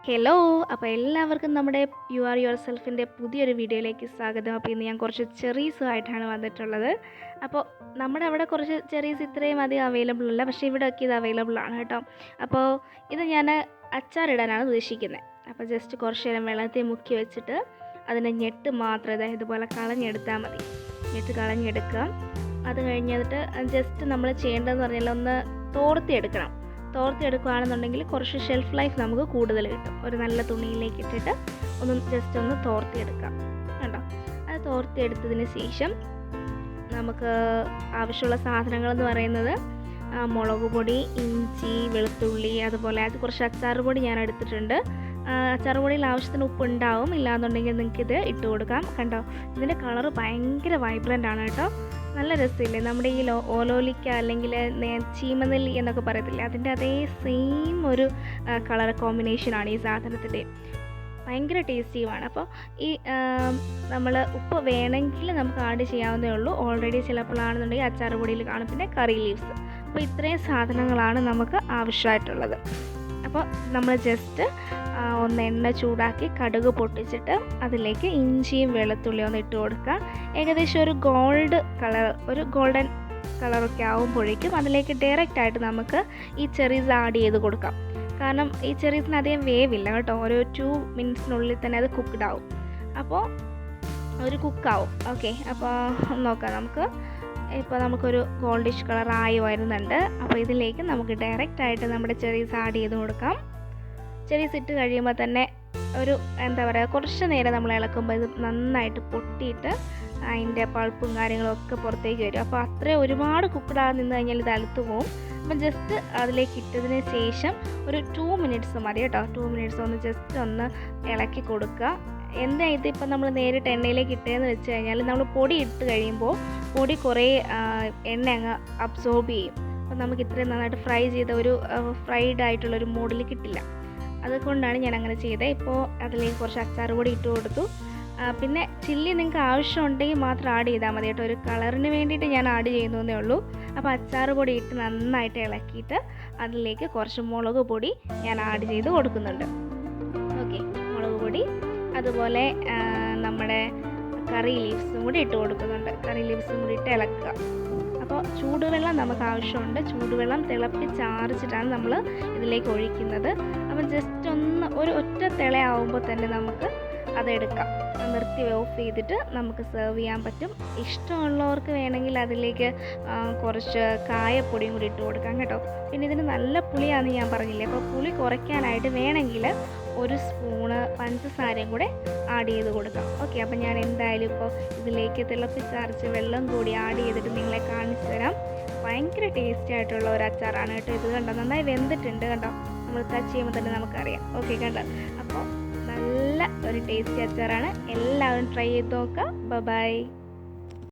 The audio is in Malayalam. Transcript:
ഹലോ അപ്പോൾ എല്ലാവർക്കും നമ്മുടെ യു ആർ യുവർ സെൽഫിൻ്റെ പുതിയൊരു വീഡിയോയിലേക്ക് സ്വാഗതം. അപ്പോൾ ഇന്ന് ഞാൻ കുറച്ച് ചെറീസുമായിട്ടാണ് വന്നിട്ടുള്ളത്. അപ്പോൾ നമ്മുടെ അവിടെ കുറച്ച് ചെറീസ് ഇത്രയും അധികം അവൈലബിൾ അല്ല, പക്ഷേ ഇവിടെയൊക്കെ ഇത് അവൈലബിൾ ആണ് കേട്ടോ. അപ്പോൾ ഇത് ഞാൻ അച്ചാറിടാനാണ് ഉദ്ദേശിക്കുന്നത്. അപ്പോൾ ജസ്റ്റ് കുറച്ച് നേരം വെള്ളത്തിൽ മുക്കി വെച്ചിട്ട് അതിൻ്റെ ഞെട്ട് മാത്രം ഇതുപോലെ കളഞ്ഞെടുത്താൽ മതി. ഞെട്ട് കളഞ്ഞെടുക്കുക. അത് കഴിഞ്ഞിട്ട് ജസ്റ്റ് നമ്മൾ ചെയ്യേണ്ടതെന്ന് പറഞ്ഞാൽ ഒന്ന് തോർത്തിയെടുക്കണം. തോർത്തിയെടുക്കുകയാണെന്നുണ്ടെങ്കിൽ കുറച്ച് ഷെൽഫ് ലൈഫ് നമുക്ക് കൂടുതൽ കിട്ടും. ഒരു നല്ല തുണിയിലേക്ക് ഇട്ടിട്ട് ജസ്റ്റ് ഒന്ന് തോർത്തിയെടുക്കാം കണ്ടോ. അത് തോർത്തിയെടുത്തതിന് ശേഷം നമുക്ക് ആവശ്യമുള്ള സാധനങ്ങളെന്ന് പറയുന്നത് മുളക് പൊടി, ഇഞ്ചി, വെളുത്തുള്ളി, അതുപോലെ അത് കുറച്ച് അച്ചാർ പൊടി ഞാൻ എടുത്തിട്ടുണ്ട്. അച്ചാർ പൊടിയിൽ ആവശ്യത്തിന് ഉപ്പ് ഉണ്ടാവും, ഇല്ലാന്നുണ്ടെങ്കിൽ നിങ്ങൾക്കിത് ഇട്ട് കൊടുക്കാം. കണ്ടോ, ഇതിൻ്റെ കളറ് ഭയങ്കര വൈബ്രൻ്റ് ആണ് കേട്ടോ. നല്ല രസമില്ലേ? നമ്മുടെ ഈ ഓലോലിക്ക അല്ലെങ്കിൽ ചീമനെല്ലി എന്നൊക്കെ പറയത്തില്ലേ, അതിൻ്റെ അതേ സെയിം ഒരു കളർ കോമ്പിനേഷനാണ് ഈ സാധനത്തിൻ്റെ. ഭയങ്കര ടേസ്റ്റിയുമാണ്. അപ്പോൾ ഈ നമ്മൾ ഉപ്പ് വേണമെങ്കിൽ നമുക്ക് ആഡ് ചെയ്യാവുന്നേ ഉള്ളൂ. ഓൾറെഡി ചിലപ്പോഴാണെന്നുണ്ടെങ്കിൽ അച്ചാർ പൊടിയിൽ കാണും. പിന്നെ കറി ലീവ്സ്. അപ്പോൾ ഇത്രയും സാധനങ്ങളാണ് നമുക്ക് ആവശ്യമായിട്ടുള്ളത്. അപ്പോൾ നമ്മൾ ജസ്റ്റ് ഒന്ന് എണ്ണ ചൂടാക്കി കടുക് പൊട്ടിച്ചിട്ട് അതിലേക്ക് ഇഞ്ചിയും വെളുത്തുള്ളിയും ഒന്ന് ഇട്ട് കൊടുക്കുക. ഏകദേശം ഒരു ഗോൾഡൻ കളറൊക്കെ ആകുമ്പോഴേക്കും അതിലേക്ക് ഡയറക്റ്റായിട്ട് നമുക്ക് ഈ ചെറീസ് ആഡ് ചെയ്ത് കൊടുക്കാം. കാരണം ഈ ചെറീസിന് അധികം വേവില്ല കേട്ടോ. ഒരു 2 മിനിറ്റ്സിനുള്ളിൽ തന്നെ അത് കുക്ക്ഡ് ആവും. അപ്പോൾ ഒരു കുക്കാവും. ഓക്കെ, അപ്പോൾ നോക്കാം നമുക്ക്. ഇപ്പോൾ നമുക്കൊരു ഗോൾഡിഷ് കളറായി വരുന്നുണ്ട്. അപ്പോൾ ഇതിലേക്ക് നമുക്ക് ഡയറക്റ്റായിട്ട് നമ്മുടെ ചെറീസ് ആഡ് ചെയ്ത് കൊടുക്കാം. ചെറീസ് ഇട്ട് കഴിയുമ്പോൾ തന്നെ ഒരു കുറച്ച് നേരം നമ്മൾ ഇളക്കുമ്പോൾ ഇത് നന്നായിട്ട് പൊട്ടിയിട്ട് അതിൻ്റെ പൾപ്പും കാര്യങ്ങളും ഒക്കെ പുറത്തേക്ക് വരും. അപ്പോൾ അത്രയും ഒരുപാട് കുക്കഡാകാൻ നിന്ന് കഴിഞ്ഞാൽ ഇത് അലുത്ത് പോവും. അപ്പം ജസ്റ്റ് അതിലേക്ക് ഇട്ടതിന് ശേഷം ഒരു 2 മിനിറ്റ്സ് മതി കേട്ടോ. 2 മിനിറ്റ്സ് ഒന്ന് ജസ്റ്റ് ഒന്ന് ഇളക്കി കൊടുക്കുക. എന്താ ഇതിപ്പോൾ നമ്മൾ നേരിട്ട് എണ്ണയിലേക്ക് ഇട്ടതെന്ന് വെച്ച് കഴിഞ്ഞാൽ നമ്മൾ പൊടി ഇട്ട് കഴിയുമ്പോൾ പൊടി കുറേ എണ്ണ അങ്ങ് അബ്സോർബ് ചെയ്യും. അപ്പോൾ നമുക്ക് ഇത്രയും നന്നായിട്ട് ഫ്രൈ ചെയ്ത ഒരു ഫ്രൈഡ് ആയിട്ടുള്ളൊരു മോഡിൽ കിട്ടില്ല. അതുകൊണ്ടാണ് ഞാൻ അങ്ങനെ ചെയ്തത്. ഇപ്പോൾ അതിലേക്ക് കുറച്ച് അച്ചാർ പൊടി ഇട്ട് കൊടുത്തു. പിന്നെ ചില്ലി നിങ്ങൾക്ക് ആവശ്യമുണ്ടെങ്കിൽ മാത്രം ആഡ് ചെയ്താൽ മതി കേട്ടോ. ഒരു കളറിന് വേണ്ടിയിട്ട് ഞാൻ ആഡ് ചെയ്യുന്നതേ ഉള്ളൂ. അപ്പോൾ അച്ചാർ പൊടി ഇട്ട് നന്നായിട്ട് ഇളക്കിയിട്ട് അതിലേക്ക് കുറച്ച് മുളക് പൊടി ഞാൻ ആഡ് ചെയ്ത് കൊടുക്കുന്നുണ്ട്. ഓക്കെ, മുളക് പൊടി, അതുപോലെ നമ്മുടെ കറി ലീവ്സും കൂടി ഇട്ട് കൊടുക്കുന്നുണ്ട്. കറി ലീവ്സും കൂടി ഇട്ട് ഇളക്കുക. അപ്പോൾ ചൂടുവെള്ളം നമുക്ക് ആവശ്യമുണ്ട്. ചൂടുവെള്ളം തിളപ്പിച്ചാറിച്ചിട്ടാണ് നമ്മൾ ഇതിലേക്ക് ഒഴിക്കുന്നത്. അപ്പം ജസ്റ്റ് ഒറ്റ തിളയാവുമ്പോൾ തന്നെ നമുക്ക് അതെടുക്കാം. നിർത്തി ഓഫ് ചെയ്തിട്ട് നമുക്ക് സെർവ് ചെയ്യാൻ പറ്റും. ഇഷ്ടമുള്ളവർക്ക് വേണമെങ്കിൽ അതിലേക്ക് കുറച്ച് കായപ്പൊടിയും കൂടി ഇട്ട് കൊടുക്കാം കേട്ടോ. പിന്നെ ഇതിന് നല്ല പുളിയാണെന്ന് ഞാൻ പറഞ്ഞില്ലേ. അപ്പോൾ പുളി കുറയ്ക്കാനായിട്ട് വേണമെങ്കിൽ 1 സ്പൂണ് പഞ്ചസാരയും കൂടെ ആഡ് ചെയ്ത് കൊടുക്കാം. ഓക്കെ, അപ്പോൾ ഞാൻ എന്തായാലും ഇപ്പോൾ ഇതിലേക്ക് തിളപ്പിച്ചാറിച്ച് വെള്ളം കൂടി ആഡ് ചെയ്തിട്ട് നിങ്ങളെ കാണിച്ചു തരാം. ഭയങ്കര ടേസ്റ്റി ആയിട്ടുള്ള ഒരു അച്ചാറാണ് കേട്ടോ. ഇത് കണ്ടോ, നന്നായി വെന്തിട്ടുണ്ട് കണ്ടോ. നമ്മൾ ടച്ച് ചെയ്യുമ്പോൾ തന്നെ നമുക്കറിയാം. ഓക്കെ, കണ്ടോ. അപ്പോൾ നല്ല ഒരു ടേസ്റ്റി അച്ചാറാണ്. എല്ലാവരും ട്രൈ ചെയ്ത് നോക്കുക. ബൈ.